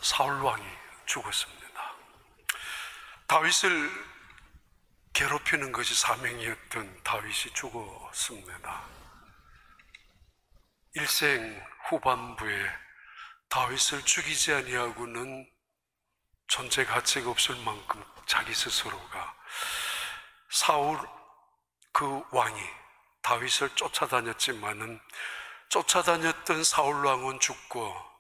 사울 왕이 죽었습니다. 다윗을 괴롭히는 것이 사명이었던 다윗이 죽었습니다. 일생 후반부에 다윗을 죽이지 아니하고는 존재 가치가 없을 만큼 자기 스스로가 사울 그 왕이 다윗을 쫓아다녔지만은 쫓아다녔던 사울 왕은 죽고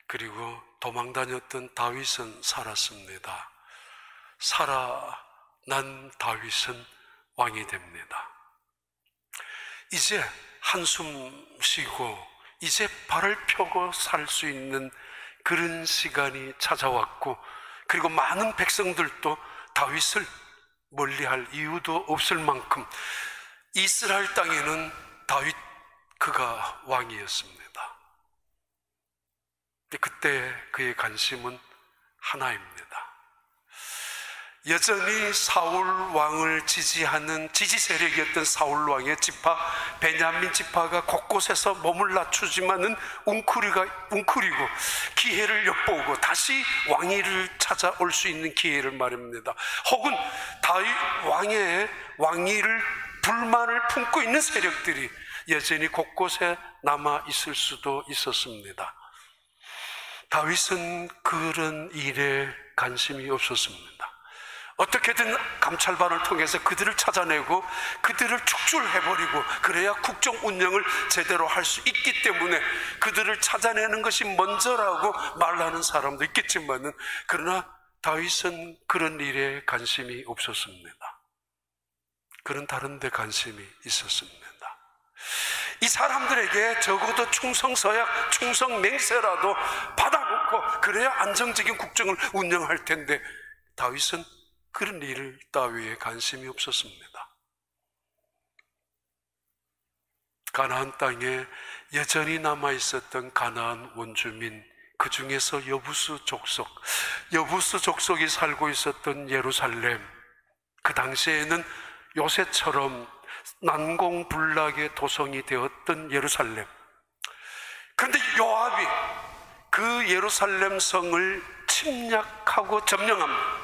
그리고 도망다녔던 다윗은 살았습니다. 살아난 다윗은 왕이 됩니다. 이제 한숨 쉬고 이제 발을 펴고 살 수 있는 그런 시간이 찾아왔고, 그리고 많은 백성들도 다윗을 멀리할 이유도 없을 만큼 이스라엘 땅에는 다윗 그가 왕이었습니다. 그때 그의 관심은 하나입니다. 여전히 사울 왕을 지지하는 지지 세력이었던 사울 왕의 지파 베냐민 지파가 곳곳에서 몸을 낮추지만은 웅크리고 기회를 엿보고 다시 왕위를 찾아올 수 있는 기회를 말합니다. 혹은 다윗 왕의 왕위를 불만을 품고 있는 세력들이 여전히 곳곳에 남아 있을 수도 있었습니다. 다윗은 그런 일에 관심이 없었습니다. 어떻게든 감찰반을 통해서 그들을 찾아내고 그들을 축출해버리고 그래야 국정 운영을 제대로 할 수 있기 때문에 그들을 찾아내는 것이 먼저라고 말하는 사람도 있겠지만은, 그러나 다윗은 그런 일에 관심이 없었습니다. 그런 다른 데 관심이 있었습니다. 이 사람들에게 적어도 충성서약, 충성맹세라도 받아놓고 그래야 안정적인 국정을 운영할 텐데 다윗은 그런 일을 따위에 관심이 없었습니다. 가나안 땅에 여전히 남아있었던 가나안 원주민, 그 중에서 여부수 족속이 살고 있었던 예루살렘, 그 당시에는 요새처럼 난공불락의 도성이 되었던 예루살렘. 그런데 요압이 그 예루살렘 성을 침략하고 점령합니다.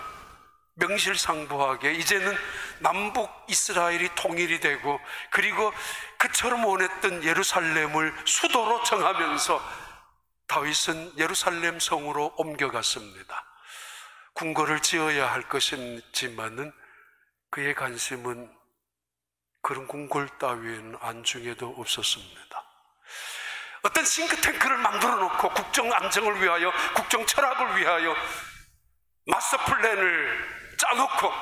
명실상부하게 이제는 남북 이스라엘이 통일이 되고, 그리고 그처럼 원했던 예루살렘을 수도로 정하면서 다윗은 예루살렘 성으로 옮겨갔습니다. 궁궐을 지어야 할 것이지만은 그의 관심은 그런 궁궐 따위에는 안중에도 없었습니다. 어떤 싱크탱크를 만들어 놓고 국정 안정을 위하여, 국정 철학을 위하여 마스터 플랜을 짜놓고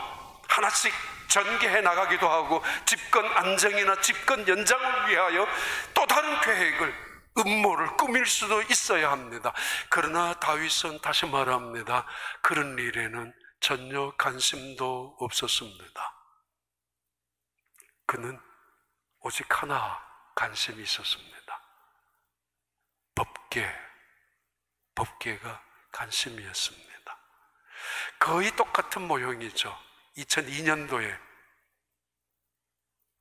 하나씩 전개해 나가기도 하고, 집권 안정이나 집권 연장을 위하여 또 다른 계획을, 음모를 꾸밀 수도 있어야 합니다. 그러나 다윗은 다시 말합니다. 그런 일에는 전혀 관심도 없었습니다. 그는 오직 하나 관심이 있었습니다. 법계가 관심이었습니다. 거의 똑같은 모형이죠. 2002년도에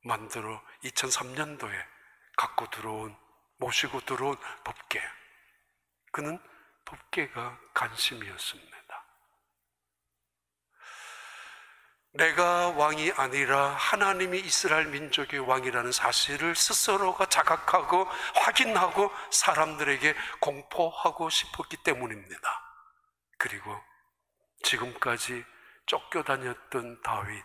만들어 2003년도에 모시고 들어온 법계. 그는 법계가 관심이었습니다. 내가 왕이 아니라 하나님이 이스라엘 민족의 왕이라는 사실을 스스로가 자각하고 확인하고 사람들에게 공포하고 싶었기 때문입니다. 그리고 지금까지 쫓겨다녔던 다윗,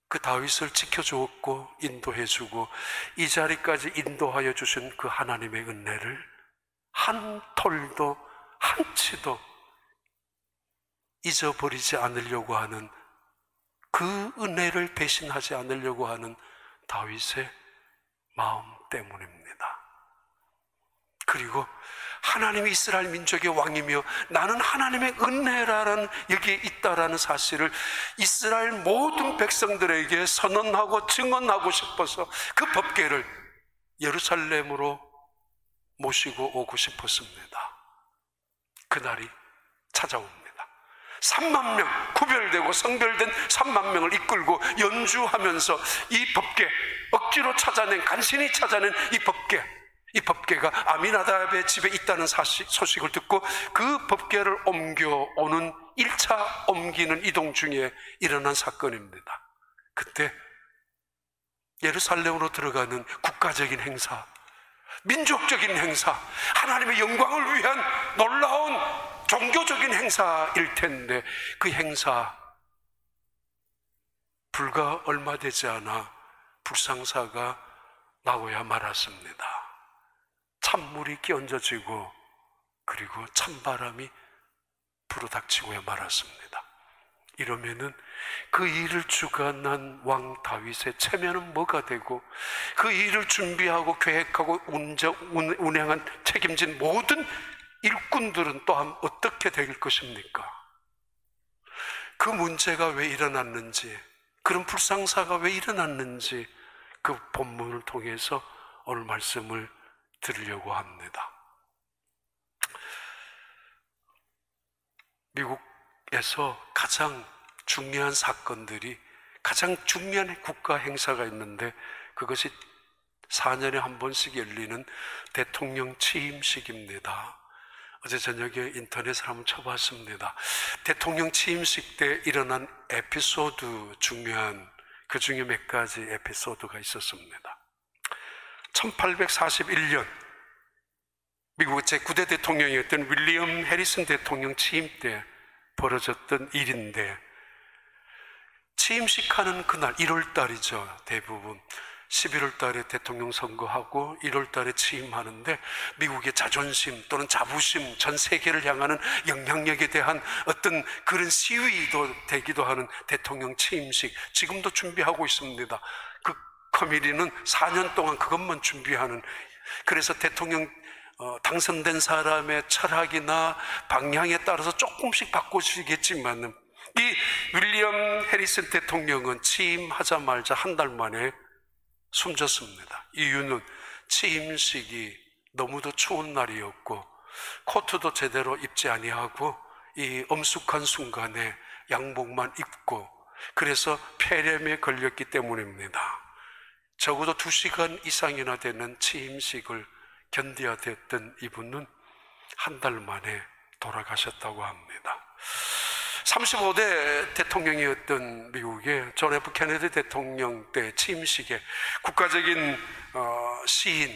그 다윗을 지켜주었고 인도해주고 이 자리까지 인도하여 주신 그 하나님의 은혜를 한 톨도 한 치도 잊어버리지 않으려고 하는, 그 은혜를 배신하지 않으려고 하는 다윗의 마음 때문입니다. 그리고 하나님이 이스라엘 민족의 왕이며 나는 하나님의 은혜라는 여기에 있다라는 사실을 이스라엘 모든 백성들에게 선언하고 증언하고 싶어서 그 법궤를 예루살렘으로 모시고 오고 싶었습니다. 그날이 찾아옵니다. 3만 명, 구별되고 성별된 3만 명을 이끌고 연주하면서 이 법궤, 억지로 찾아낸, 간신히 찾아낸 이 법궤, 이 법궤가 아미나답의 집에 있다는 소식을 듣고 그 법궤를 옮겨오는 1차 옮기는 이동 중에 일어난 사건입니다. 그때 예루살렘으로 들어가는 국가적인 행사, 민족적인 행사, 하나님의 영광을 위한 놀라운 종교적인 행사일 텐데 그 행사 불과 얼마 되지 않아 불상사가 나고야 말았습니다. 찬물이 끼얹어지고 그리고 찬바람이 불어닥치고야 말았습니다. 이러면은 그 일을 주관한 왕 다윗의 체면은 뭐가 되고 그 일을 준비하고 계획하고 운행한 책임진 모든 일꾼들은 또한 어떻게 될 것입니까? 그 문제가 왜 일어났는지, 그런 불상사가 왜 일어났는지 그 본문을 통해서 오늘 말씀을 드리려고 합니다. 미국에서 가장 중요한 사건들이, 가장 중요한 국가 행사가 있는데 그것이 4년에 한 번씩 열리는 대통령 취임식입니다. 어제 저녁에 인터넷을 한번 쳐봤습니다. 대통령 취임식 때 일어난 에피소드, 중요한 그 중에 몇 가지 에피소드가 있었습니다. 1841년 미국의 제9대 대통령이었던 윌리엄 해리슨 대통령 취임 때 벌어졌던 일인데, 취임식하는 그날 1월 달이죠. 대부분 11월 달에 대통령 선거하고 1월 달에 취임하는데 미국의 자존심 또는 자부심, 전 세계를 향하는 영향력에 대한 어떤 그런 시위도 되기도 하는 대통령 취임식, 지금도 준비하고 있습니다. 그 커뮤니티는 4년 동안 그것만 준비하는, 그래서 대통령 당선된 사람의 철학이나 방향에 따라서 조금씩 바꿔주시겠지만 이 윌리엄 해리슨 대통령은 취임하자마자 한 달 만에 숨졌습니다. 이유는 취임식이 너무도 추운 날이었고 코트도 제대로 입지 아니하고 이 엄숙한 순간에 양복만 입고, 그래서 폐렴에 걸렸기 때문입니다. 적어도 2시간 이상이나 되는 취임식을 견뎌야 됐던 이분은 한 달 만에 돌아가셨다고 합니다. 35대 대통령이었던 미국의 존 F 케네디 대통령 때 취임식에 국가적인 시인,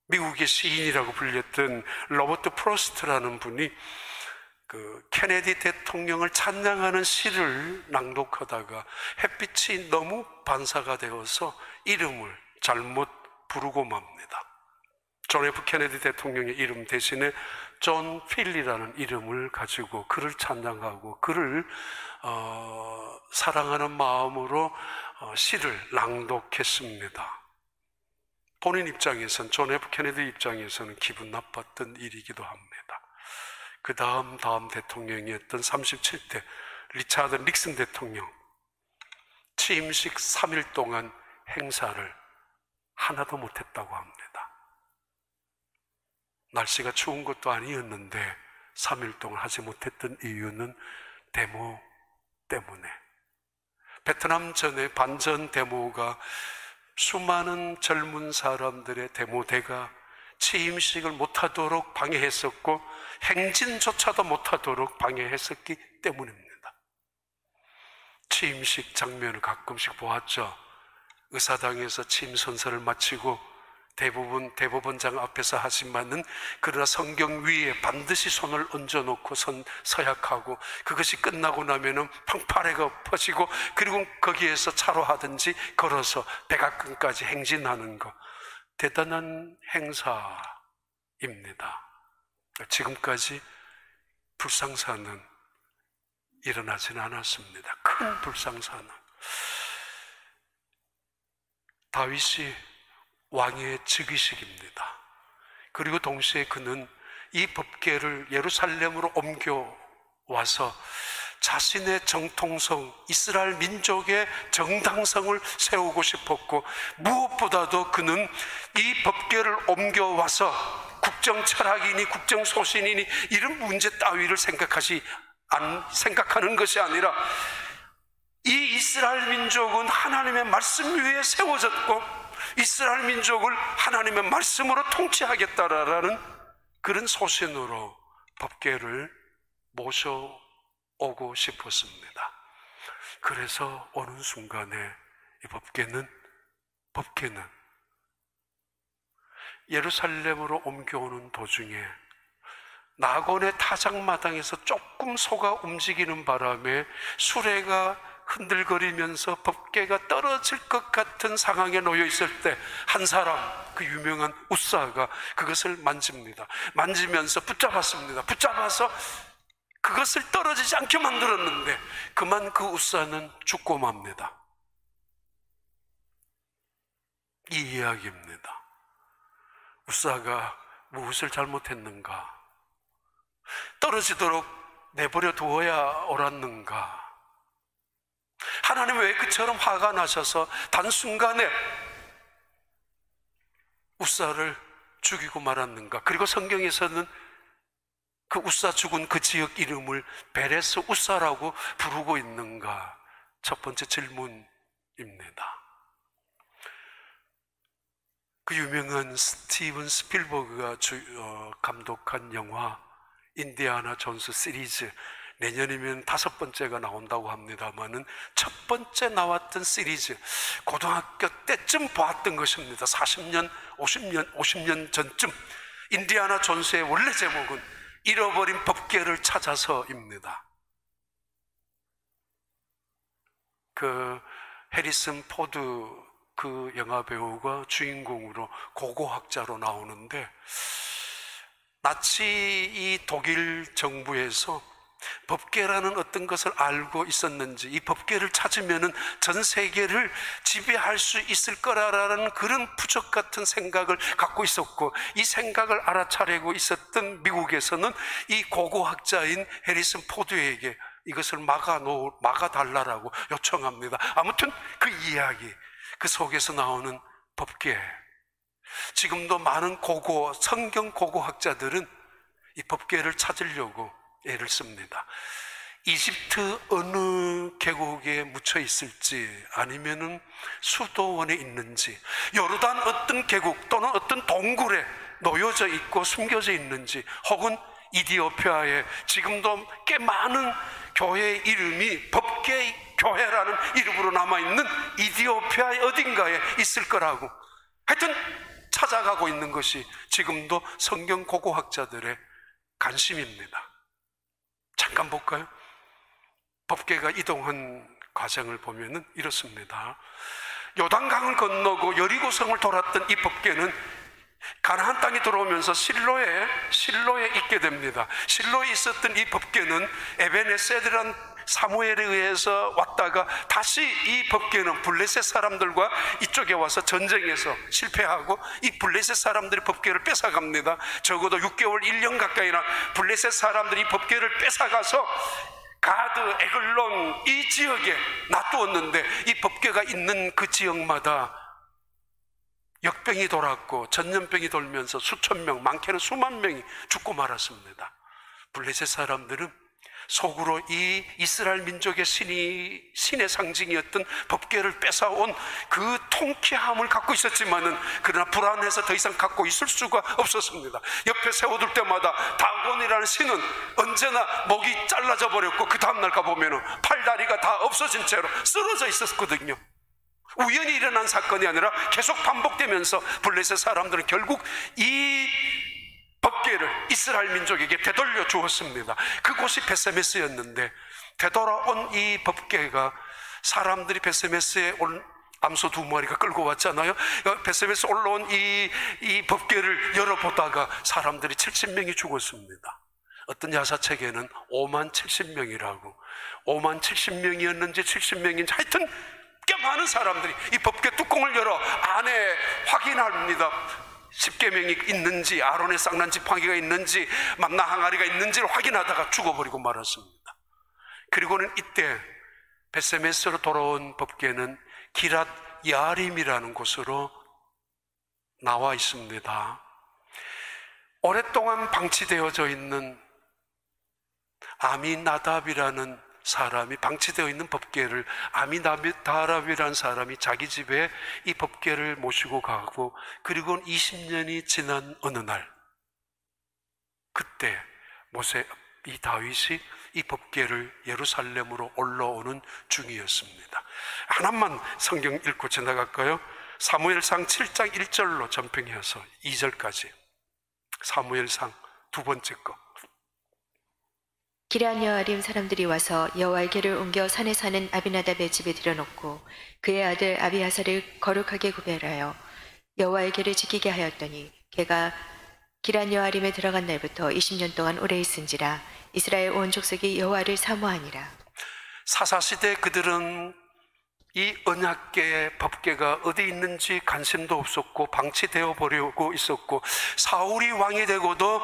미국의 시인이라고 불렸던 로버트 프로스트라는 분이 그 케네디 대통령을 찬양하는 시를 낭독하다가 햇빛이 너무 반사가 되어서 이름을 잘못 부르고 맙니다. 존 F 케네디 대통령의 이름 대신에 존 필리라는 이름을 가지고 그를 찬양하고 그를 사랑하는 마음으로 시를 낭독했습니다. 본인 입장에서는, 존 F 케네디 입장에서는 기분 나빴던 일이기도 합니다. 그 다음 대통령이었던 37대 리차드 닉슨 대통령, 취임식 3일 동안 행사를 하나도 못했다고 합니다. 날씨가 추운 것도 아니었는데 3일 동안 하지 못했던 이유는 데모 때문에. 베트남 전에 반전 데모가 수많은 젊은 사람들의 데모대가 취임식을 못하도록 방해했었고 행진조차도 못하도록 방해했었기 때문입니다. 취임식 장면을 가끔씩 보았죠. 의사당에서 취임 선서를 마치고 대부분 대법원장 앞에서 하지만은 그러나 성경 위에 반드시 손을 얹어놓고 서약하고, 그것이 끝나고 나면은 팡파레가 퍼지고 그리고 거기에서 차로 하든지 걸어서 백악관까지 행진하는 것, 대단한 행사입니다. 지금까지 불상사는 일어나지는 않았습니다. 큰 불상사는. 다윗이 왕의 즉위식입니다. 그리고 동시에 그는 이 법궤를 예루살렘으로 옮겨와서 자신의 정통성, 이스라엘 민족의 정당성을 세우고 싶었고, 무엇보다도 그는 이 법궤를 옮겨와서 국정 철학이니 국정 소신이니 이런 문제 따위를 생각하는 것이 아니라 이 이스라엘 민족은 하나님의 말씀 위에 세워졌고 이스라엘 민족을 하나님의 말씀으로 통치하겠다라는 그런 소신으로 법궤를 모셔오고 싶었습니다. 그래서 어느 순간에 이 법궤는 예루살렘으로 옮겨오는 도중에 나곤의 타작마당에서 조금 소가 움직이는 바람에 수레가 흔들거리면서 법궤가 떨어질 것 같은 상황에 놓여 있을 때 한 사람, 그 유명한 우사가 그것을 만집니다. 만지면서 붙잡았습니다. 붙잡아서 그것을 떨어지지 않게 만들었는데 그만 그 우사는 죽고 맙니다. 이 이야기입니다. 우사가 무엇을 잘못했는가? 떨어지도록 내버려 두어야 옳았는가? 하나님은 왜 그처럼 화가 나셔서 단순간에 우사를 죽이고 말았는가? 그리고 성경에서는 그 우사 죽은 그 지역 이름을 베레스 우사라고 부르고 있는가? 첫 번째 질문입니다. 그 유명한 스티븐 스필버그가 감독한 영화 인디아나 존스 시리즈, 내년이면 5번째가 나온다고 합니다만은 첫 번째 나왔던 시리즈, 고등학교 때쯤 보았던 것입니다. 40년, 50년 전쯤. 인디아나 존스의 원래 제목은 잃어버린 법궤를 찾아서입니다. 그 해리슨 포드 그 영화 배우가 주인공으로 고고학자로 나오는데, 나치 이 독일 정부에서 법궤라는 어떤 것을 알고 있었는지, 이 법궤를 찾으면은 전 세계를 지배할 수 있을 거라는 그런 부적 같은 생각을 갖고 있었고, 이 생각을 알아차리고 있었던 미국에서는 이 고고학자인 해리슨 포드에게 이것을 막아달라고 요청합니다. 아무튼 그 이야기, 그 속에서 나오는 법궤, 지금도 많은 성경 고고학자들은 이 법궤를 찾으려고 애를 씁니다. 이집트 어느 계곡에 묻혀 있을지, 아니면은 수도원에 있는지, 요르단 어떤 계곡 또는 어떤 동굴에 놓여져 있고 숨겨져 있는지, 혹은 이디오피아에 지금도 꽤 많은 교회의 이름이 법궤 교회라는 이름으로 남아있는 이디오피아의 어딘가에 있을 거라고, 하여튼 찾아가고 있는 것이 지금도 성경 고고학자들의 관심입니다. 잠깐 볼까요? 법궤가 이동한 과정을 보면은 이렇습니다. 요단강을 건너고 여리고성을 돌았던 이 법궤는 가나안 땅에 들어오면서 실로에 있게 됩니다. 실로에 있었던 이 법궤는 에베네세드란 사무엘에 의해서 왔다가 다시 이 법궤는 블레셋 사람들과 이쪽에 와서 전쟁에서 실패하고 이 블레셋 사람들이 법궤를 뺏어갑니다. 적어도 6개월 1년 가까이나 블레셋 사람들이 법궤를 뺏어가서 가드, 에글론 이 지역에 놔두었는데, 이 법궤가 있는 그 지역마다 역병이 돌았고 전염병이 돌면서 수천 명, 많게는 수만 명이 죽고 말았습니다. 블레셋 사람들은 속으로 이 이스라엘 민족의 신의 상징이었던 법궤를 뺏어온 그 통쾌함을 갖고 있었지만은, 그러나 불안해서 더 이상 갖고 있을 수가 없었습니다. 옆에 세워둘 때마다 다곤이라는 신은 언제나 목이 잘라져 버렸고, 그 다음날 가보면은 팔다리가 다 없어진 채로 쓰러져 있었거든요. 우연히 일어난 사건이 아니라 계속 반복되면서 블레셋 사람들은 결국 이 법궤를 이스라엘 민족에게 되돌려 주었습니다. 그곳이 베세메스였는데, 되돌아온 이 법궤가 사람들이 베세메스에 온 암소 2마리가 끌고 왔잖아요. 베세메스 올라온 이 법궤를 열어보다가 사람들이 70명이 죽었습니다. 어떤 야사책에는 5만 70명이라고, 5만 70명이었는지 70명인지 하여튼 꽤 많은 사람들이 이 법궤 뚜껑을 열어 안에 확인합니다. 십계명이 있는지, 아론의 쌍난 지팡이가 있는지, 만나 항아리가 있는지를 확인하다가 죽어버리고 말았습니다. 그리고는 이때 베세메스로 돌아온 법궤는 기랏 야림이라는 곳으로 나와 있습니다. 오랫동안 방치되어져 있는 아미나답이라는 사람이, 방치되어 있는 법궤를 아미나답이라는 사람이 자기 집에 이 법궤를 모시고 가고, 그리고 20년이 지난 어느 날, 그때 이 다윗이 이 법궤를 예루살렘으로 올라오는 중이었습니다. 하나만 성경 읽고 지나갈까요? 사무엘상 7장 1절로 전평해서 2절까지. 사무엘상 두 번째 거. 기럇 여아림 사람들이 와서 여호와의 궤를 옮겨 산에 사는 아비나답의 집에 들여놓고 그의 아들 아비아사를 거룩하게 구별하여 여호와의 궤를 지키게 하였더니 걔가 기럇 여아림에 들어간 날부터 20년 동안 오래 있은지라. 이스라엘 온 족속이 여호와를 사모하니라. 사사시대 그들은 이 언약궤의 법궤가 어디 있는지 관심도 없었고 방치되어 버리고 있었고, 사울이 왕이 되고도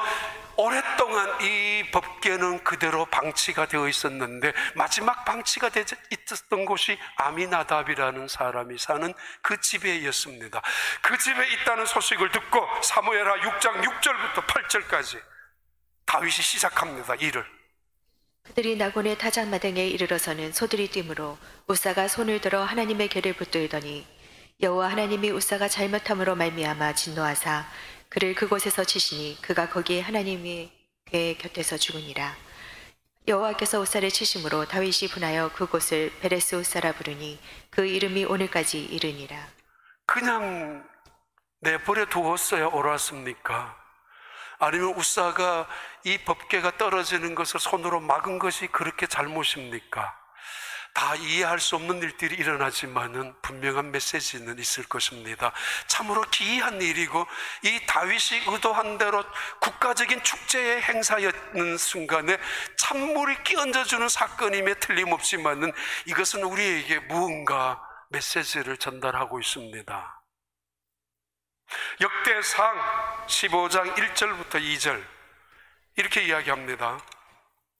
오랫동안 이 법궤는 그대로 방치가 되어 있었는데, 마지막 방치가 되어 있었던 곳이 아미나답이라는 사람이 사는 그 집에였습니다. 그 집에 있다는 소식을 듣고 사무엘하 6장 6절부터 8절까지 다윗이 시작합니다. 일을. 그들이 나곤의 타작마당에 이르러서는 소들이 뛰므로 우사가 손을 들어 하나님의 궤를 붙들더니 여호와 하나님이 우사가 잘못함으로 말미암아 진노하사 그를 그곳에서 치시니 그가 거기에 하나님의 궤 곁에서 죽으니라. 여호와께서 우사를 치심으로 다윗이 분하여 그곳을 베레스 우사라 부르니 그 이름이 오늘까지 이르니라. 그냥 내버려 두었어야 옳았습니까? 아니면 우사가 이 법궤가 떨어지는 것을 손으로 막은 것이 그렇게 잘못입니까? 다 이해할 수 없는 일들이 일어나지만은 분명한 메시지는 있을 것입니다. 참으로 기이한 일이고, 이 다윗이 의도한 대로 국가적인 축제의 행사였는 순간에 찬물이 끼얹어주는 사건임에 틀림없지만은 이것은 우리에게 무언가 메시지를 전달하고 있습니다. 역대상 15장 1절부터 2절 이렇게 이야기합니다.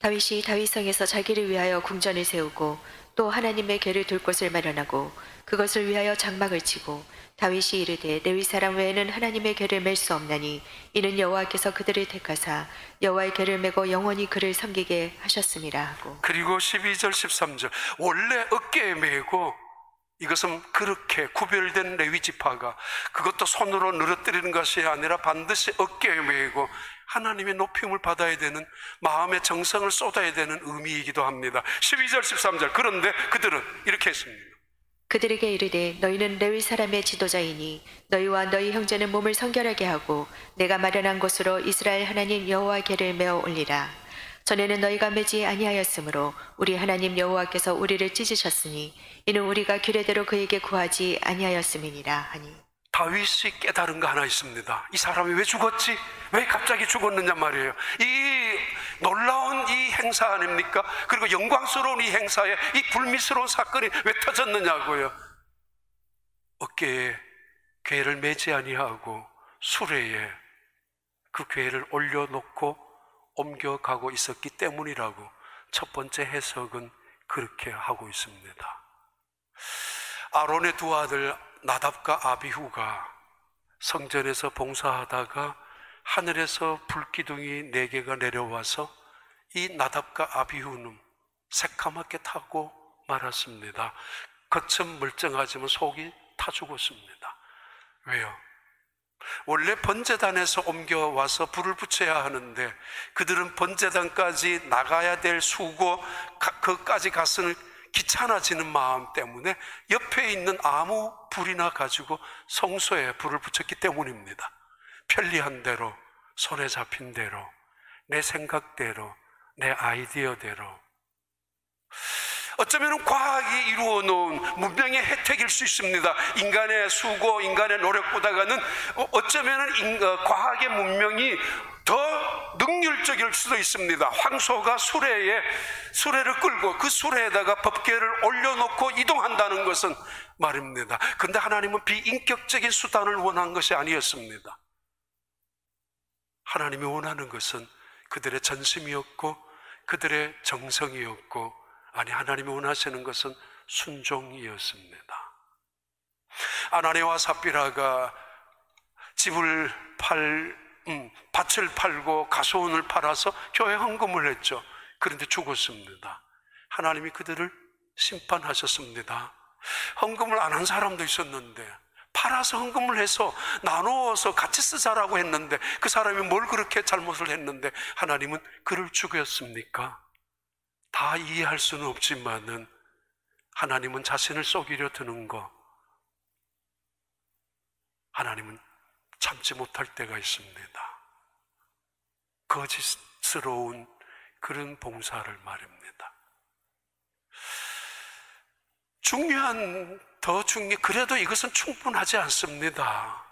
다윗이 다윗성에서 자기를 위하여 궁전을 세우고 또 하나님의 궤를 둘 곳을 마련하고 그것을 위하여 장막을 치고, 다윗이 이르되 레위 사람 외에는 하나님의 궤를 맬 수 없나니 이는 여호와께서 그들을 택하사 여호와의 궤를 메고 영원히 그를 섬기게 하셨음이라 하고, 그리고 12절 13절 원래 어깨에 메고, 이것은 그렇게 구별된 레위 지파가 그것도 손으로 늘어뜨리는 것이 아니라 반드시 어깨에 메고 하나님의 높임을 받아야 되는, 마음의 정성을 쏟아야 되는 의미이기도 합니다. 12절 13절 그런데 그들은 이렇게 했습니다. 그들에게 이르되 너희는 레위 사람의 지도자이니 너희와 너희 형제는 몸을 성결하게 하고 내가 마련한 곳으로 이스라엘 하나님 여호와 궤를 메어 올리라. 전에는 너희가 매지 아니하였으므로 우리 하나님 여호와께서 우리를 찢으셨으니 이는 우리가 규례대로 그에게 구하지 아니하였음이니라 하니. 다윗이 깨달은 거 하나 있습니다. 이 사람이 왜 죽었지? 왜 갑자기 죽었느냐 말이에요. 이 놀라운 이 행사 아닙니까? 그리고 영광스러운 이 행사에 이 불미스러운 사건이 왜 터졌느냐고요. 어깨에 궤를 매지 아니하고 수레에 그 궤를 올려놓고 옮겨가고 있었기 때문이라고 첫 번째 해석은 그렇게 하고 있습니다. 아론의 두 아들 나답과 아비후가 성전에서 봉사하다가 하늘에서 불기둥이 4개가 내려와서 이 나답과 아비후는 새까맣게 타고 말았습니다. 겉은 멀쩡하지만 속이 타 죽었습니다. 왜요? 원래 번제단에서 옮겨와서 불을 붙여야 하는데 그들은 번제단까지 나가야 될 수고, 그까지 가서는 귀찮아지는 마음 때문에 옆에 있는 아무 불이나 가지고 성소에 불을 붙였기 때문입니다. 편리한 대로, 손에 잡힌 대로, 내 생각대로, 내 아이디어대로. 어쩌면 과학이 이루어 놓은 문명의 혜택일 수 있습니다. 인간의 수고, 인간의 노력보다는 어쩌면 과학의 문명이 더 능률적일 수도 있습니다. 황소가 수레를 끌고 그 수레에다가 법궤를 올려놓고 이동한다는 것은 말입니다. 그런데 하나님은 비인격적인 수단을 원한 것이 아니었습니다. 하나님이 원하는 것은 그들의 전심이었고 그들의 정성이었고, 아니, 하나님이 원하시는 것은 순종이었습니다. 아나니와 삽비라가 밭을 팔고 가소원을 팔아서 교회 헌금을 했죠. 그런데 죽었습니다. 하나님이 그들을 심판하셨습니다. 헌금을 안 한 사람도 있었는데, 팔아서 헌금을 해서 나누어서 같이 쓰자라고 했는데, 그 사람이 뭘 그렇게 잘못을 했는데 하나님은 그를 죽였습니까? 다 이해할 수는 없지만은 하나님은 자신을 속이려 드는 거, 하나님은 참지 못할 때가 있습니다. 거짓스러운 그런 봉사를 말입니다. 그래도 이것은 충분하지 않습니다.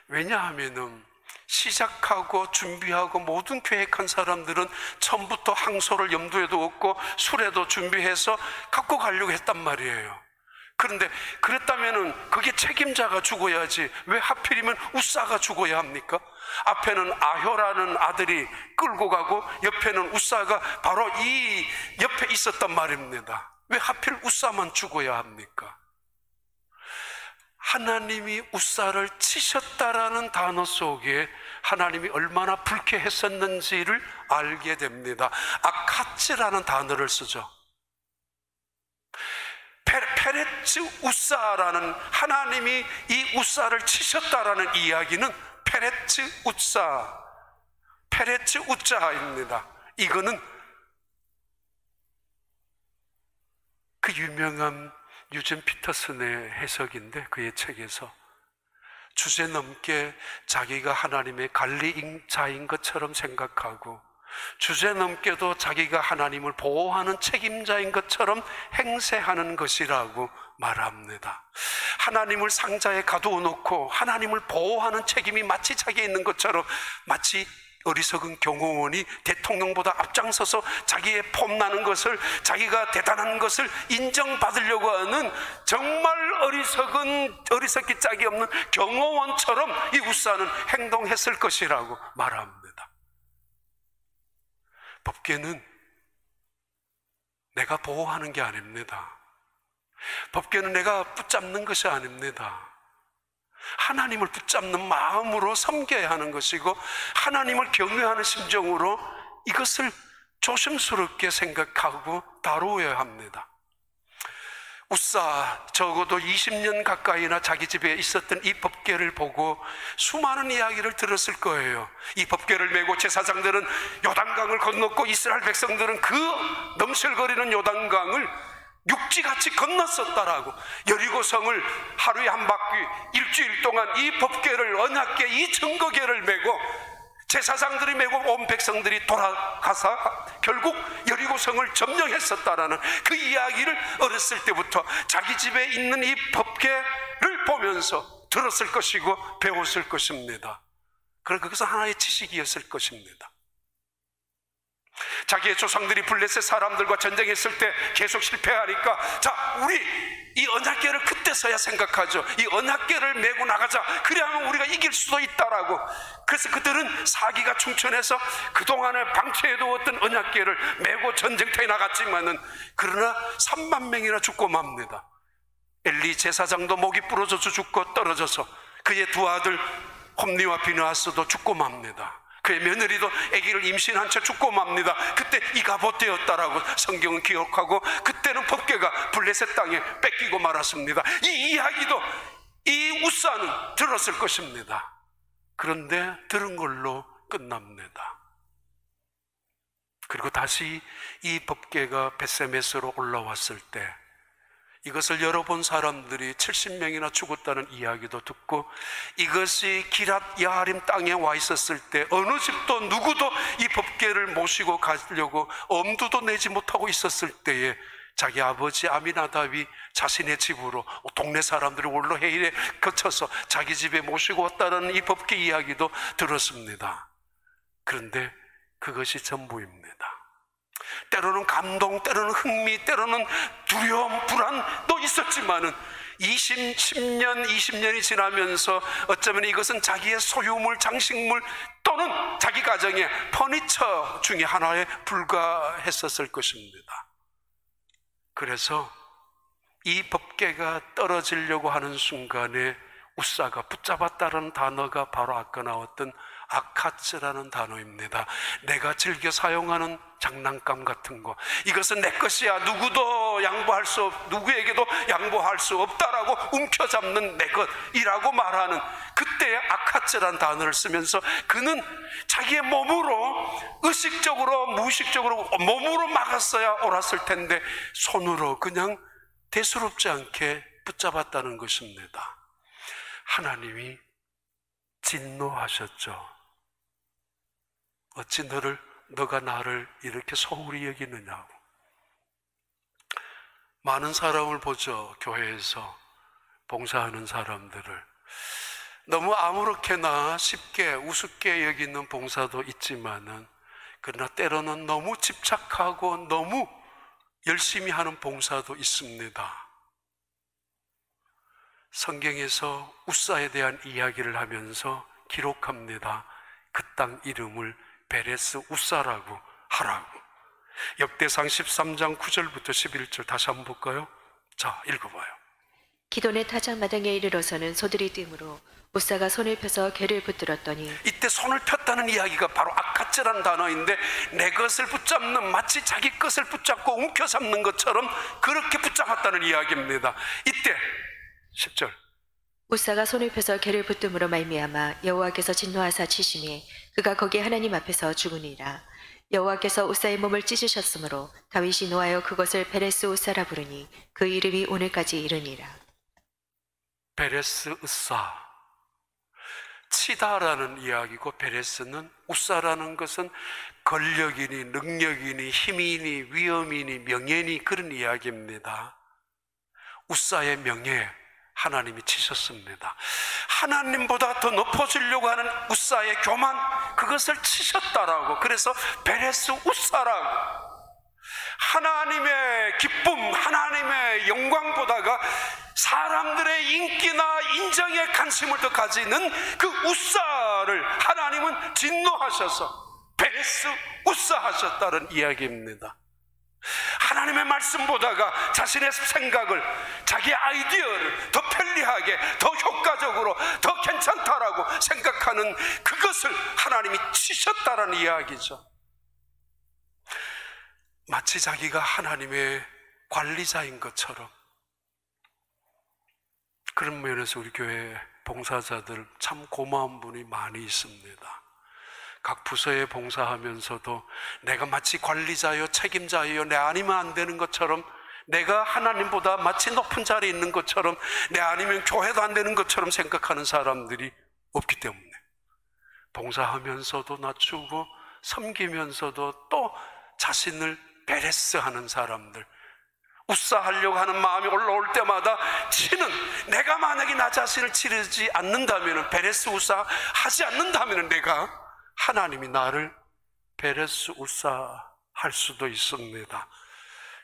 왜냐하면은 시작하고 준비하고 모든 계획한 사람들은 처음부터 항소를 염두에 두었고 수레도 준비해서 갖고 가려고 했단 말이에요. 그런데 그랬다면은 그게 책임자가 죽어야지 왜 하필이면 우사가 죽어야 합니까? 앞에는 아효라는 아들이 끌고 가고 옆에는 우사가 바로 이 옆에 있었단 말입니다. 왜 하필 우사만 죽어야 합니까? 하나님이 우사를 치셨다라는 단어 속에 하나님이 얼마나 불쾌했었는지를 알게 됩니다. 아카츠라는 단어를 쓰죠. 페레츠 우사라는, 하나님이 이 우사를 치셨다라는 이야기는 페레츠 우자입니다. 이거는 그 유명한 유진 피터슨의 해석인데, 그의 책에서 주제넘게 자기가 하나님의 관리자인 것처럼 생각하고 주제넘게도 자기가 하나님을 보호하는 책임자인 것처럼 행세하는 것이라고 말합니다. 하나님을 상자에 가두어 놓고 하나님을 보호하는 책임이 마치 자기에 있는 것처럼, 마치 어리석은 경호원이 대통령보다 앞장서서 자기의 폼나는 것을, 자기가 대단한 것을 인정받으려고 하는 정말 어리석기 짝이 없는 경호원처럼 이 우사는 행동했을 것이라고 말합니다. 법궤는 내가 보호하는 게 아닙니다. 법궤는 내가 붙잡는 것이 아닙니다. 하나님을 붙잡는 마음으로 섬겨야 하는 것이고, 하나님을 경외하는 심정으로 이것을 조심스럽게 생각하고 다루어야 합니다. 우사, 적어도 20년 가까이나 자기 집에 있었던 이 법궤를 보고 수많은 이야기를 들었을 거예요. 이 법궤를 메고 제사장들은 요단강을 건넜고 이스라엘 백성들은 그 넘실거리는 요단강을 육지같이 건넜었다라고, 여리고성을 하루에 한 바퀴 일주일 동안 이 법궤를, 언약궤, 이 증거궤를 메고 제사장들이 메고 온 백성들이 돌아가서 결국 여리고성을 점령했었다라는 그 이야기를 어렸을 때부터 자기 집에 있는 이 법궤를 보면서 들었을 것이고 배웠을 것입니다. 그러나 그것은 하나의 지식이었을 것입니다. 자기의 조상들이 블레셋 사람들과 전쟁했을 때 계속 실패하니까, 자, 우리 이 언약궤를 그때서야 생각하죠. 이 언약궤를 메고 나가자. 그래야만 우리가 이길 수도 있다라고. 그래서 그들은 사기가 충천해서 그동안에 방치해두었던 언약궤를 메고 전쟁터에 나갔지만은, 그러나 3만 명이나 죽고 맙니다. 엘리 제사장도 목이 부러져서 죽고 떨어져서, 그의 두 아들 홈니와 비느하스도 죽고 맙니다. 그의 며느리도 아기를 임신한 채 죽고 맙니다. 그때 이가봇되었다라고 성경은 기록하고, 그때는 법궤가 블레셋 땅에 뺏기고 말았습니다. 이 이야기도 이 우사는 들었을 것입니다. 그런데 들은 걸로 끝납니다. 그리고 다시 이 법궤가 벳세메스로 올라왔을 때 이것을 열어본 사람들이 70명이나 죽었다는 이야기도 듣고, 이것이 기랏 야하림 땅에 와 있었을 때 어느 집도 누구도 이 법궤를 모시고 가려고 엄두도 내지 못하고 있었을 때에 자기 아버지 아미나답이 자신의 집으로 동네 사람들이 올로헤일에 거쳐서 자기 집에 모시고 왔다는 이 법궤 이야기도 들었습니다. 그런데 그것이 전부입니다. 때로는 감동, 때로는 흥미, 때로는 두려움, 불안도 있었지만은 10년, 20년이 지나면서 어쩌면 이것은 자기의 소유물, 장식물 또는 자기 가정의 퍼니처 중에 하나에 불과했었을 것입니다. 그래서 이 법궤가 떨어지려고 하는 순간에 우사가 붙잡았다는 단어가 바로 아까 나왔던 아카츠라는 단어입니다. 내가 즐겨 사용하는 장난감 같은 거, 이것은 내 것이야, 누구에게도 양보할 수 없다라고 움켜잡는 내 것이라고 말하는 그때의 아카츠라는 단어를 쓰면서 그는 자기의 몸으로, 의식적으로 무의식적으로 몸으로 막았어야 옳았을 텐데 손으로 그냥 대수롭지 않게 붙잡았다는 것입니다. 하나님이 진노하셨죠. 어찌 너가 나를 이렇게 소홀히 여기느냐고. 많은 사람을 보죠. 교회에서 봉사하는 사람들을 너무 아무렇게나 쉽게 우습게 여기는 봉사도 있지만은, 그러나 때로는 너무 집착하고 너무 열심히 하는 봉사도 있습니다. 성경에서 우사에 대한 이야기를 하면서 기록합니다. 그 땅 이름을 베레스 우사라고 하라고. 역대상 13장 9절부터 11절 다시 한번 볼까요? 자, 읽어봐요. 기돈의 타작마당에 이르러서는 소들이 뛰므로 우사가 손을 펴서 개를 붙들었더니, 이때 손을 폈다는 이야기가 바로 아카츠라는 단어인데, 내 것을 붙잡는, 마치 자기 것을 붙잡고 움켜잡는 것처럼 그렇게 붙잡았다는 이야기입니다. 이때 10절, 우사가 손을 펴서 개를 붙듦으로 말미암아 여호와께서 진노하사 치심에 그가 거기 하나님 앞에서 죽으니라. 여호와께서 우사의 몸을 찢으셨으므로 다윗이 노하여 그것을 베레스 우사라 부르니 그 이름이 오늘까지 이르니라. 베레스 우사, 치다라는 이야기고, 베레스는, 우사라는 것은 권력이니 능력이니 힘이니 위엄이니 명예니 그런 이야기입니다. 우사의 명예 하나님이 치셨습니다. 하나님보다 더 높아지려고 하는 우사의 교만, 그것을 치셨다라고. 그래서 베레스 우사라고. 하나님의 기쁨, 하나님의 영광보다가 사람들의 인기나 인정에 관심을 더 가지는 그 우사를 하나님은 진노하셔서 베레스 우사하셨다는 이야기입니다. 하나님의 말씀보다가 자신의 생각을, 자기의 아이디어를 더 편리하게, 더 효과적으로, 더 괜찮다라고 생각하는 그것을 하나님이 치셨다라는 이야기죠. 마치 자기가 하나님의 관리자인 것처럼. 그런 면에서 우리 교회 봉사자들 참 고마운 분이 많이 있습니다. 각 부서에 봉사하면서도 내가 마치 관리자요, 책임자요, 내 아니면 안 되는 것처럼, 내가 하나님보다 마치 높은 자리에 있는 것처럼, 내 아니면 교회도 안 되는 것처럼 생각하는 사람들이 없기 때문에 봉사하면서도 낮추고 섬기면서도 또 자신을 베레스하는 사람들, 우사하려고 하는 마음이 올라올 때마다 치는, 내가 만약에 나 자신을 치르지 않는다면, 베레스 우사하지 않는다면 내가, 하나님이 나를 베레스 우사할 수도 있습니다.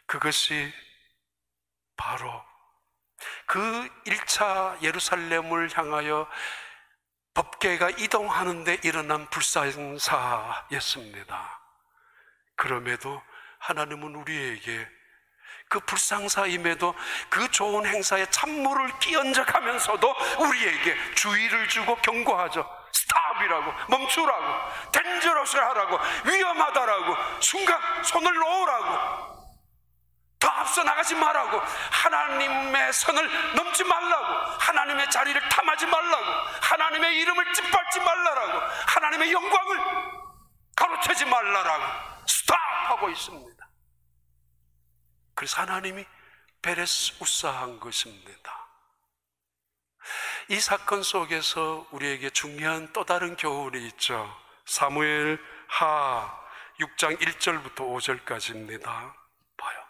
그것이 바로 그 1차 예루살렘을 향하여 법궤가 이동하는데 일어난 불상사였습니다. 그럼에도 하나님은 우리에게 그 불상사임에도 그 좋은 행사에 찬물을 끼얹어가면서도 우리에게 주의를 주고 경고하죠. 스탑이라고, 멈추라고, 덴저러스하라고, 위험하다라고, 순간 손을 놓으라고, 더 앞서 나가지 말라고, 하나님의 선을 넘지 말라고, 하나님의 자리를 탐하지 말라고, 하나님의 이름을 짓밟지 말라라고, 하나님의 영광을 가로채지 말라라고 스탑하고 있습니다. 그래서 하나님이 베레스 우사한 것입니다. 이 사건 속에서 우리에게 중요한 또 다른 교훈이 있죠. 사무엘 하 6장 1절부터 5절까지입니다. 봐요.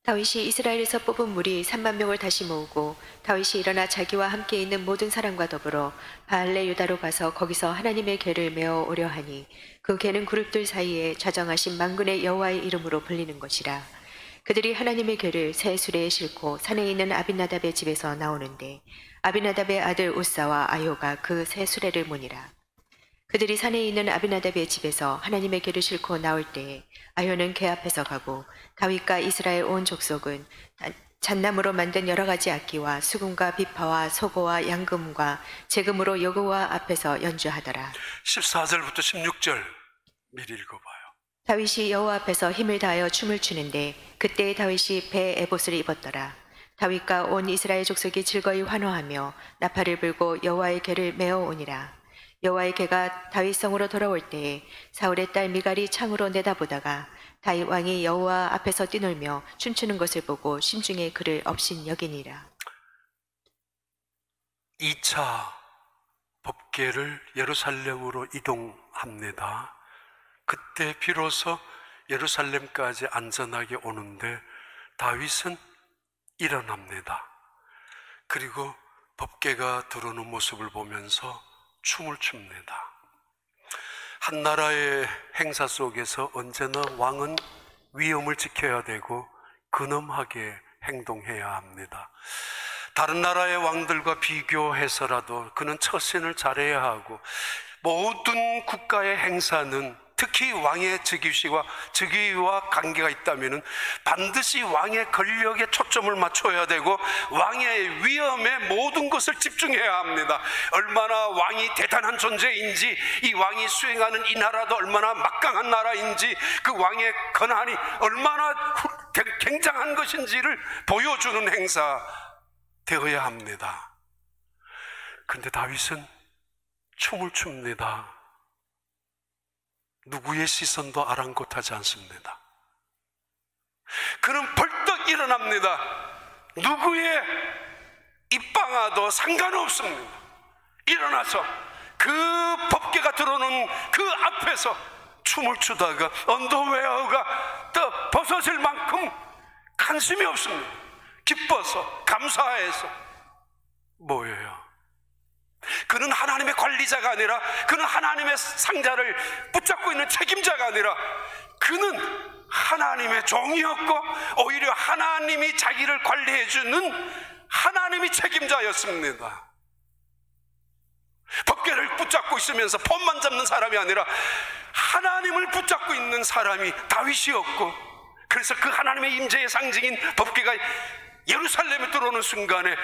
다윗이 이스라엘에서 뽑은 무리 3만 명을 다시 모으고 다윗이 일어나 자기와 함께 있는 모든 사람과 더불어 바알레 유다로 가서 거기서 하나님의 궤를 메어 오려 하니, 그 궤는 그룹들 사이에 좌정하신 만군의 여호와의 이름으로 불리는 것이라. 그들이 하나님의 궤를 새 수레에 싣고 산에 있는 아비나답의 집에서 나오는데, 아비나답의 아들 우사와 아효가 그 새 수레를 모니라. 그들이 산에 있는 아비나답의 집에서 하나님의 궤를 싣고 나올 때에 아효는 궤 앞에서 가고, 다윗과 이스라엘 온 족속은 잣나무로 만든 여러 가지 악기와 수금과 비파와 소고와 양금과 재금으로 여호와 앞에서 연주하더라. 14절부터 16절 미리 읽어봐요. 다윗이 여호와 앞에서 힘을 다하여 춤을 추는데 그때 다윗이 배에 에봇을 입었더라. 다윗과 온 이스라엘 족속이 즐거이 환호하며 나팔을 불고 여호와의 궤를 메어 오니라. 여호와의 궤가 다윗 성으로 돌아올 때에 사울의 딸 미갈이 창으로 내다보다가 다윗 왕이 여호와 앞에서 뛰놀며 춤추는 것을 보고 심중에 그를 업신 여기니라. 2차 법궤를 예루살렘으로 이동합니다. 그때 비로소 예루살렘까지 안전하게 오는데 다윗은 일어납니다. 그리고 법궤가 들어오는 모습을 보면서 춤을 춥니다. 한 나라의 행사 속에서 언제나 왕은 위엄을 지켜야 되고 근엄하게 행동해야 합니다. 다른 나라의 왕들과 비교해서라도 그는 처신을 잘해야 하고, 모든 국가의 행사는 특히 왕의 즉위와 관계가 있다면 반드시 왕의 권력에 초점을 맞춰야 되고 왕의 위엄에 모든 것을 집중해야 합니다. 얼마나 왕이 대단한 존재인지, 이 왕이 수행하는 이 나라도 얼마나 막강한 나라인지, 그 왕의 권한이 얼마나 굉장한 것인지를 보여주는 행사 되어야 합니다. 그런데 다윗은 춤을 춥니다. 누구의 시선도 아랑곳하지 않습니다. 그는 벌떡 일어납니다. 누구의 입방아도 상관없습니다. 일어나서 그 법궤가 들어오는 그 앞에서 춤을 추다가 언더웨어가 또 벗어질 만큼 관심이 없습니다. 기뻐서, 감사해서. 뭐예요? 그는 하나님의 관리자가 아니라, 그는 하나님의 상자를 붙잡고 있는 책임자가 아니라, 그는 하나님의 종이었고 오히려 하나님이 자기를 관리해주는 하나님이 책임자였습니다. 법궤를 붙잡고 있으면서 폰만 잡는 사람이 아니라 하나님을 붙잡고 있는 사람이 다윗이었고, 그래서 그 하나님의 임재의 상징인 법궤가 예루살렘에 들어오는 순간에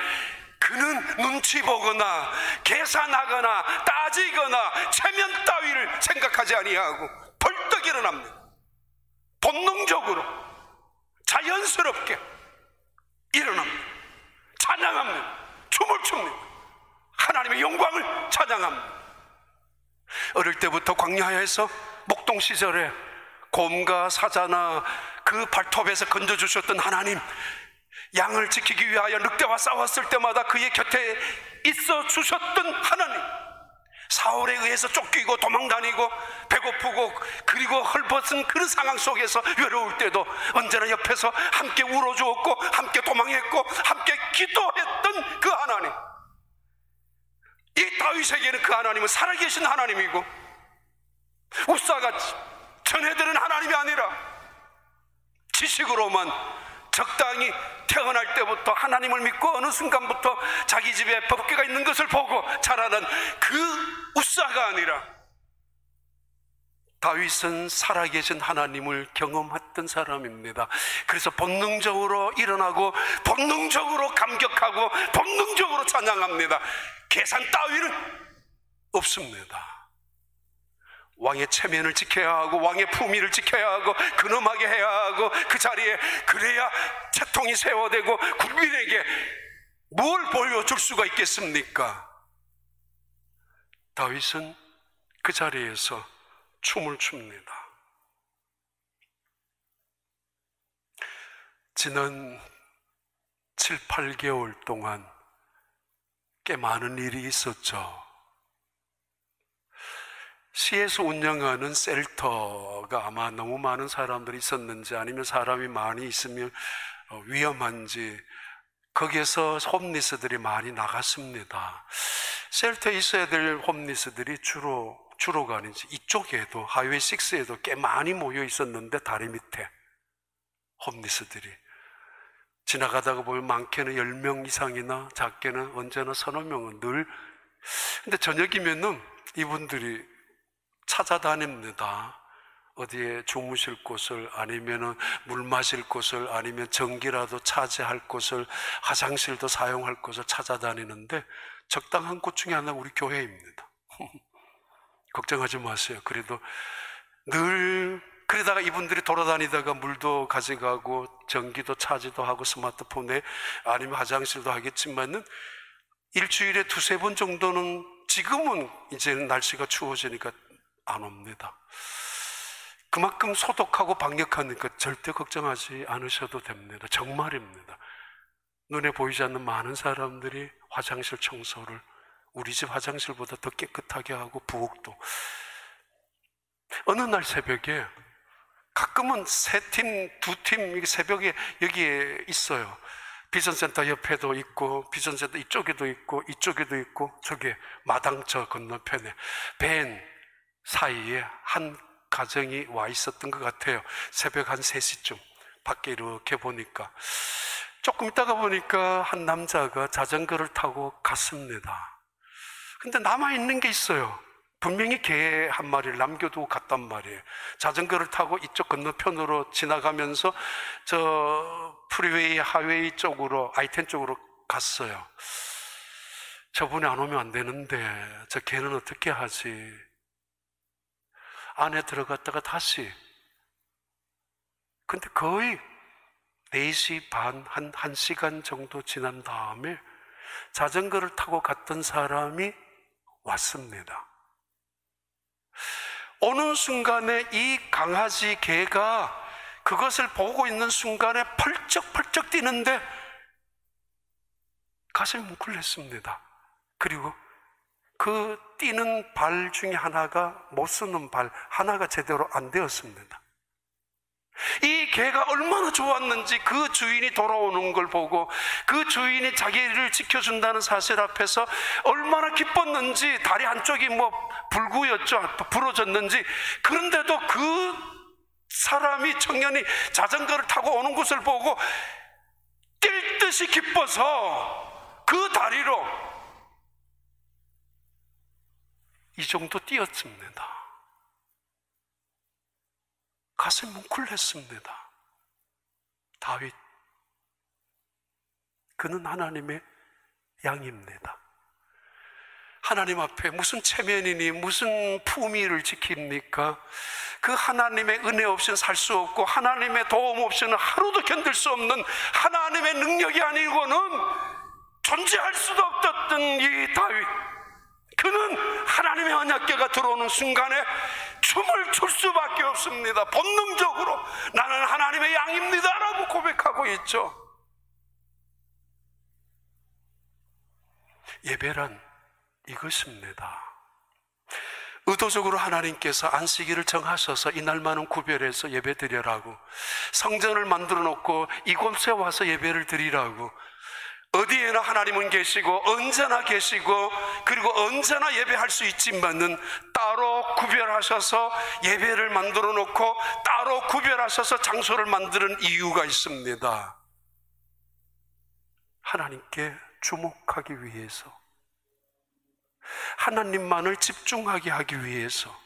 그는 눈치 보거나 계산하거나 따지거나 체면 따위를 생각하지 아니하고 벌떡 일어납니다. 본능적으로 자연스럽게 일어납니다. 찬양합니다. 춤을 춥니다. 하나님의 영광을 찬양합니다. 어릴 때부터 광야에서 목동 시절에 곰과 사자나 그 발톱에서 건져주셨던 하나님, 양을 지키기 위하여 늑대와 싸웠을 때마다 그의 곁에 있어 주셨던 하나님, 사울에 의해서 쫓기고 도망다니고 배고프고 그리고 헐벗은 그런 상황 속에서 외로울 때도 언제나 옆에서 함께 울어주었고 함께 도망했고 함께 기도했던 그 하나님, 이 다윗에게는 그 하나님은 살아계신 하나님이고 우사가 전해드린 하나님이 아니라 지식으로만 적당히 태어날 때부터 하나님을 믿고 어느 순간부터 자기 집에 법궤가 있는 것을 보고 자라는 그 우사가 아니라 다윗은 살아계신 하나님을 경험했던 사람입니다. 그래서 본능적으로 일어나고 본능적으로 감격하고 본능적으로 찬양합니다. 계산 따위는 없습니다. 왕의 체면을 지켜야 하고 왕의 품위를 지켜야 하고 근엄하게 해야 하고 그 자리에 그래야 채통이 세워되고 국민에게 뭘 보여줄 수가 있겠습니까? 다윗은 그 자리에서 춤을 춥니다. 지난 7, 8개월 동안 꽤 많은 일이 있었죠. 시에서 운영하는 셀터가 아마 너무 많은 사람들이 있었는지 아니면 사람이 많이 있으면 위험한지 거기에서 홈리스들이 많이 나갔습니다. 셀터에 있어야 될 홈리스들이 주로가 아닌지 이쪽에도 하이웨이 6에도 꽤 많이 모여 있었는데 다리 밑에 홈리스들이 지나가다가 보면 많게는 10명 이상이나 작게는 언제나 서너 명은 늘. 근데 저녁이면은 이분들이 찾아다닙니다. 어디에 주무실 곳을, 아니면 물 마실 곳을, 아니면 전기라도 차지할 곳을, 화장실도 사용할 곳을 찾아다니는데 적당한 곳 중에 하나가 우리 교회입니다. 걱정하지 마세요. 그래도 늘 그러다가 이분들이 돌아다니다가 물도 가져가고 전기도 차지도 하고 스마트폰에, 아니면 화장실도 하겠지만은 일주일에 2-3번 정도는, 지금은 이제는 날씨가 추워지니까 안 옵니다. 그만큼 소독하고 방역하니까 절대 걱정하지 않으셔도 됩니다. 정말입니다. 눈에 보이지 않는 많은 사람들이 화장실 청소를 우리 집 화장실보다 더 깨끗하게 하고, 부엌도. 어느 날 새벽에, 가끔은 3팀, 2팀 새벽에 여기에 있어요. 비전센터 옆에도 있고, 비전센터 이쪽에도 있고, 이쪽에도 있고, 저기 마당 저 건너편에 밴 사이에 한 가정이 와 있었던 것 같아요. 새벽 한 3시쯤 밖에 이렇게 보니까, 조금 있다가 보니까 한 남자가 자전거를 타고 갔습니다. 근데 남아있는 게 있어요. 분명히 개 한 마리를 남겨두고 갔단 말이에요. 자전거를 타고 이쪽 건너편으로 지나가면서 저 프리웨이, 하웨이 쪽으로, I-10 쪽으로 갔어요. 저분이 안 오면 안 되는데 저 개는 어떻게 하지? 안에 들어갔다가 다시. 근데 거의 4시 반, 한 1시간 정도 지난 다음에 자전거를 타고 갔던 사람이 왔습니다. 오는 순간에 이 강아지 개가 그것을 보고 있는 순간에 펄쩍펄쩍 뛰는데 가슴이 뭉클했습니다. 그리고 그 뛰는 발 중에 하나가, 못 쓰는 발 하나가 제대로 안 되었습니다. 이 개가 얼마나 좋았는지, 그 주인이 돌아오는 걸 보고 그 주인이 자기를 지켜준다는 사실 앞에서 얼마나 기뻤는지, 다리 한쪽이 불구였죠. 부러졌는지. 그런데도 그 사람이, 청년이 자전거를 타고 오는 것을 보고 뛸 듯이 기뻐서 그 다리로 이 정도 뛰었습니다. 가슴이 뭉클했습니다. 다윗, 그는 하나님의 양입니다. 하나님 앞에 무슨 체면이니 무슨 품위를 지킵니까? 그 하나님의 은혜 없이는 살 수 없고, 하나님의 도움 없이는 하루도 견딜 수 없는 하나님의 능력이 아니고는 존재할 수도 없었던 이 다윗, 그는 하나님의 언약궤가 들어오는 순간에 춤을 출 수밖에 없습니다. 본능적으로 나는 하나님의 양입니다 라고 고백하고 있죠. 예배란 이것입니다. 의도적으로 하나님께서 안식일을 정하셔서 이날만은 구별해서 예배 드리라고, 성전을 만들어 놓고 이곳에 와서 예배를 드리라고, 어디에나 하나님은 계시고 언제나 계시고, 그리고 언제나 예배할 수 있지만은 따로 구별하셔서 예배를 만들어 놓고 따로 구별하셔서 장소를 만드는 이유가 있습니다. 하나님께 주목하기 위해서, 하나님만을 집중하게 하기 위해서,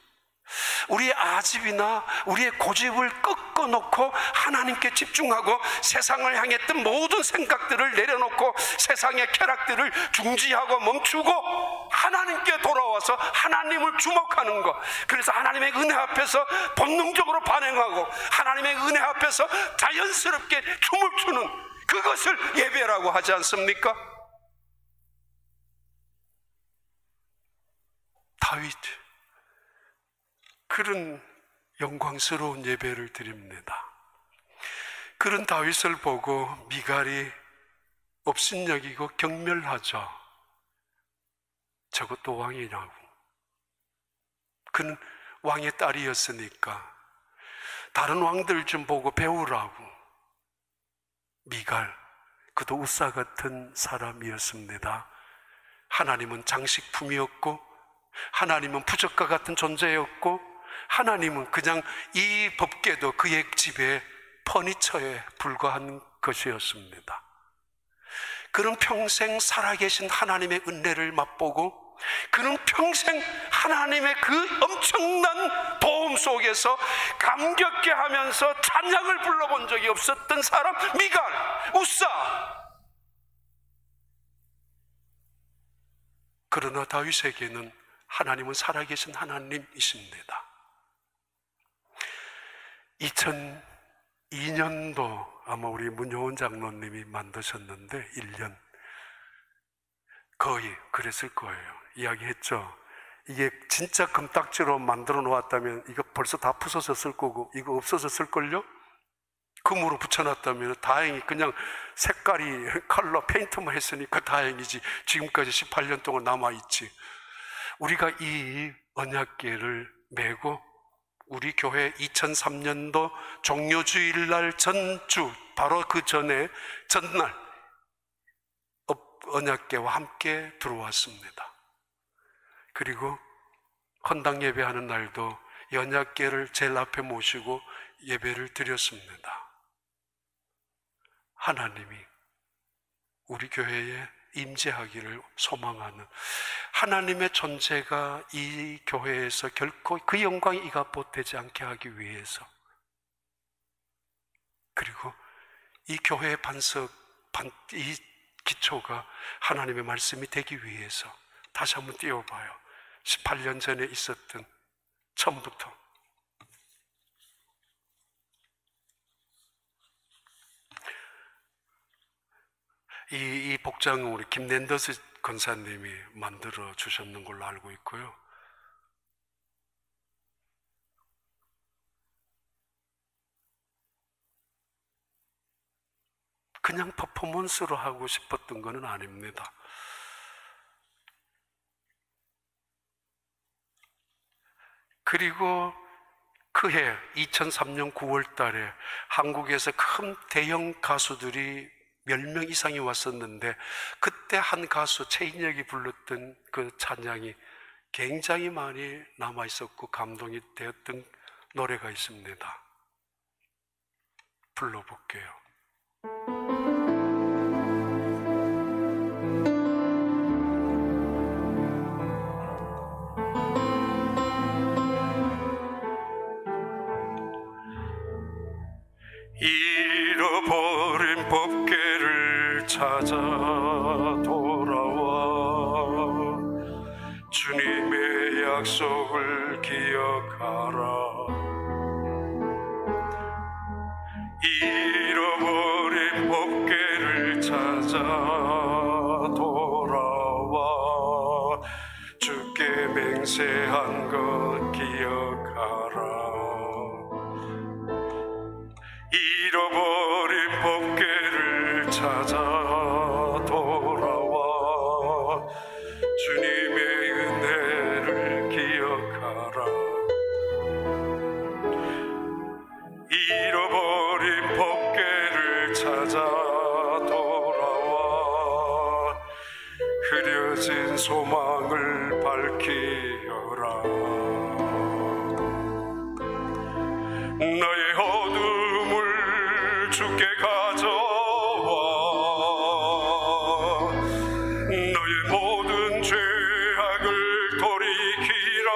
우리의 아집이나 우리의 고집을 꺾어놓고 하나님께 집중하고 세상을 향했던 모든 생각들을 내려놓고 세상의 쾌락들을 중지하고 멈추고 하나님께 돌아와서 하나님을 주목하는 것. 그래서 하나님의 은혜 앞에서 본능적으로 반응하고 하나님의 은혜 앞에서 자연스럽게 춤을 추는 그것을 예배라고 하지 않습니까? 다윗, 그런 영광스러운 예배를 드립니다. 그런 다윗을 보고 미갈이 업신여기고 경멸하죠. 저것도 왕이냐고. 그는 왕의 딸이었으니까 다른 왕들 좀 보고 배우라고. 미갈, 그도 우사 같은 사람이었습니다. 하나님은 장식품이었고, 하나님은 부적과 같은 존재였고, 하나님은 그냥 이 법궤도 그의 집의 퍼니처에 불과한 것이었습니다. 그런 평생 살아계신 하나님의 은혜를 맛보고 그는 평생 하나님의 그 엄청난 도움 속에서 감격해 하면서 찬양을 불러본 적이 없었던 사람, 미갈, 우사. 그러나 다윗에게는 하나님은 살아계신 하나님이십니다. 2002년도 아마 우리 문효원 장로님이 만드셨는데 1년 거의 그랬을 거예요. 이야기했죠. 이게 진짜 금딱지로 만들어 놓았다면 이거 벌써 다 부서졌을 거고 이거 없어졌을걸요? 금으로 붙여놨다면 다행히 그냥 색깔이 컬러 페인트만 했으니까 다행이지 지금까지 18년 동안 남아있지. 우리가 이 언약궤를 메고 우리 교회 2003년도 종료주일날 전주 바로 그 전에 전날 언약궤와 함께 들어왔습니다. 그리고 헌당 예배하는 날도 이 언약궤를 제일 앞에 모시고 예배를 드렸습니다. 하나님이 우리 교회에 임재하기를 소망하는 하나님의 존재가 이 교회에서 결코 그 영광이 이가봇되지 않게 하기 위해서, 그리고 이 교회의 반석, 이 기초가 하나님의 말씀이 되기 위해서 다시 한번 띄워봐요. 18년 전에 있었던 처음부터 이 복장은 우리 김랜더스 권사님이 만들어 주셨는 걸로 알고 있고요. 그냥 퍼포먼스로 하고 싶었던 것은 아닙니다. 그리고 그해 2003년 9월 달에 한국에서 큰 대형 가수들이 몇 명 이상이 왔었는데 그때 한 가수 최인혁이 불렀던 그 찬양이 굉장히 많이 남아있었고 감동이 되었던 노래가 있습니다. 불러볼게요. 잃어버린 법궤를 찾아 돌아와 주님의 약속을 기억하라. 잃어버린 법궤를 찾아 돌아와 주께 맹세한 것 기억하라. 잃어버린 법궤를 찾아 돌아와 주님의 은혜를 기억하라. 잃어버린 법궤를 찾아 돌아와 흐려진 소망을 밝히어라. 너의 어둠을 주께 가져와 너의 모든 죄악을 돌이키라.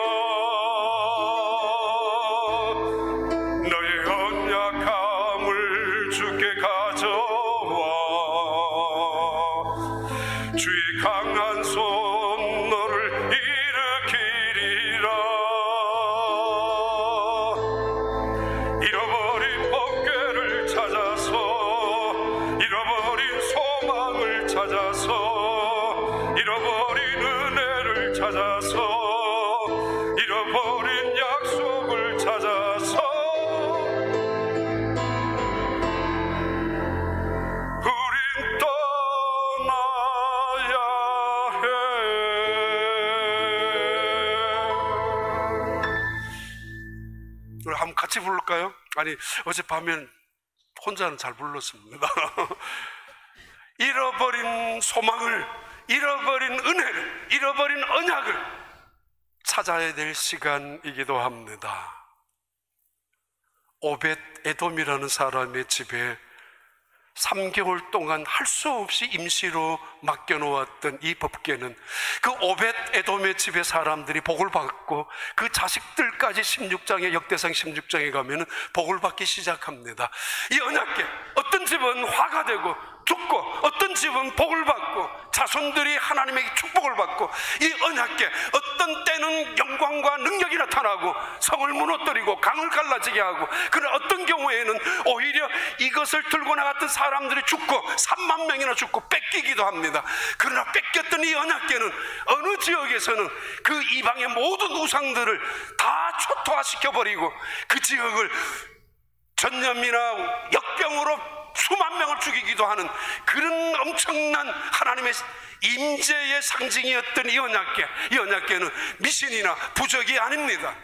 너의 연약함을 주께 가져와 주의 강한 손 너를 일으키리라. 잃어버린 법궤를 찾아서 잃어버린 소망을 찾아서 잃어버린 은혜를 찾아서 잃어버린 약속을 찾아서 우린 떠나야 해. 우리 한번 같이 부를까요? 아니 어젯밤엔 혼자는 잘 불렀습니다. 잃어버린 소망을, 잃어버린 은혜를, 잃어버린 언약을 찾아야 될 시간이기도 합니다. 오벳 에돔이라는 사람의 집에 3개월 동안 할 수 없이 임시로 맡겨놓았던 이 법궤는 그 오벳 에돔의 집의 사람들이 복을 받고 그 자식들까지 16장에 역대상 16장에 가면은 복을 받기 시작합니다. 이 언약궤, 어떤 집은 화가 되고 죽고 어떤 집은 복을 받고 자손들이 하나님에게 축복을 받고, 이 언약궤 어떤 때는 영광과 능력이 나타나고 성을 무너뜨리고 강을 갈라지게 하고, 그러나 어떤 경우에는 오히려 이것을 들고 나갔던 사람들이 죽고 3만 명이나 죽고 뺏기기도 합니다. 그러나 뺏겼던 이 언약궤는 어느 지역에서는 그 이방의 모든 우상들을 다 초토화시켜버리고 그 지역을 전염이나 역병으로 수만 명을 죽이기도 하는 그런 엄청난 하나님의 임재의 상징이었던 이 언약궤. 이 언약궤는 미신이나 부적이 아닙니다.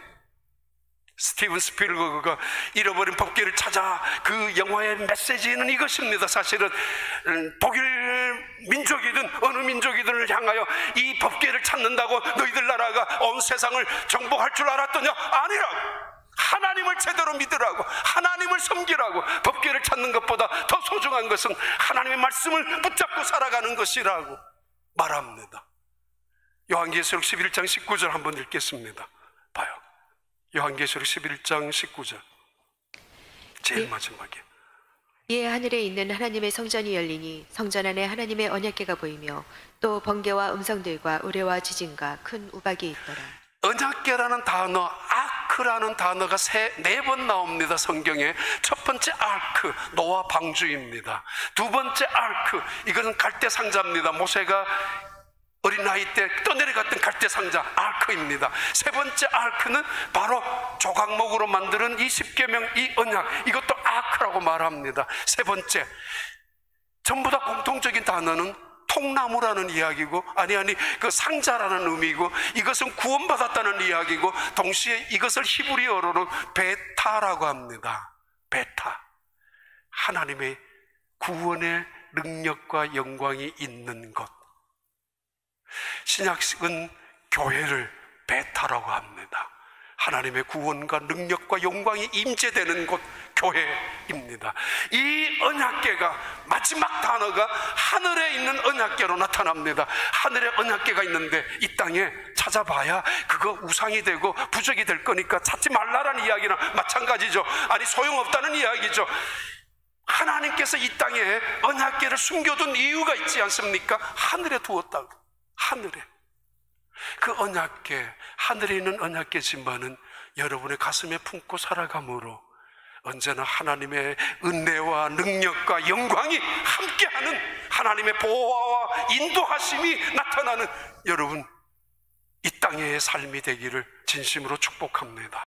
스티븐 스필버그가 잃어버린 법궤를 찾아 그 영화의 메시지는 이것입니다. 사실은 독일 민족이든 어느 민족이든을 향하여 이 법궤를 찾는다고 너희들 나라가 온 세상을 정복할 줄 알았더냐? 아니라고. 하나님을 제대로 믿으라고, 하나님을 섬기라고. 법궤를 찾는 것보다 더 소중한 것은 하나님의 말씀을 붙잡고 살아가는 것이라고 말합니다. 요한계시록 11장 19절 한번 읽겠습니다. 봐요. 요한계시록 11장 19절 제일 마지막에. 이에 하늘에 있는 하나님의 성전이 열리니 성전 안에 하나님의 언약궤가 보이며 또 번개와 음성들과 우레와 지진과 큰 우박이 있더라. 언약궤라는 단어, 아크라는 단어가 4번 나옵니다. 성경에. 첫 번째 아크, 노아 방주입니다. 두 번째 아크, 이것은 갈대 상자입니다. 모세가 어린 나이 때 떠내려갔던 갈대 상자, 아크입니다. 세 번째 아크는 바로 조각목으로 만드는 이 십계명, 이 언약, 이것도 아크라고 말합니다. 세 번째, 전부 다 공통적인 단어는 통나무라는 이야기고, 그 상자라는 의미고, 이것은 구원받았다는 이야기고, 동시에 이것을 히브리어로는 베타라고 합니다. 베타, 하나님의 구원의 능력과 영광이 있는 것. 신약식은 교회를 베타라고 합니다. 하나님의 구원과 능력과 영광이 임재되는 곳, 교회입니다. 이 언약궤가 마지막 단어가 하늘에 있는 언약궤로 나타납니다. 하늘에 언약궤가 있는데 이 땅에 찾아봐야 그거 우상이 되고 부적이 될 거니까 찾지 말라라는 이야기나 마찬가지죠. 아니, 소용없다는 이야기죠. 하나님께서 이 땅에 언약궤를 숨겨둔 이유가 있지 않습니까? 하늘에 두었다고. 하늘에. 그 언약궤, 하늘에 있는 언약궤지만은 여러분의 가슴에 품고 살아감으로 언제나 하나님의 은혜와 능력과 영광이 함께하는 하나님의 보호와 인도하심이 나타나는 여러분, 이 땅의 삶이 되기를 진심으로 축복합니다.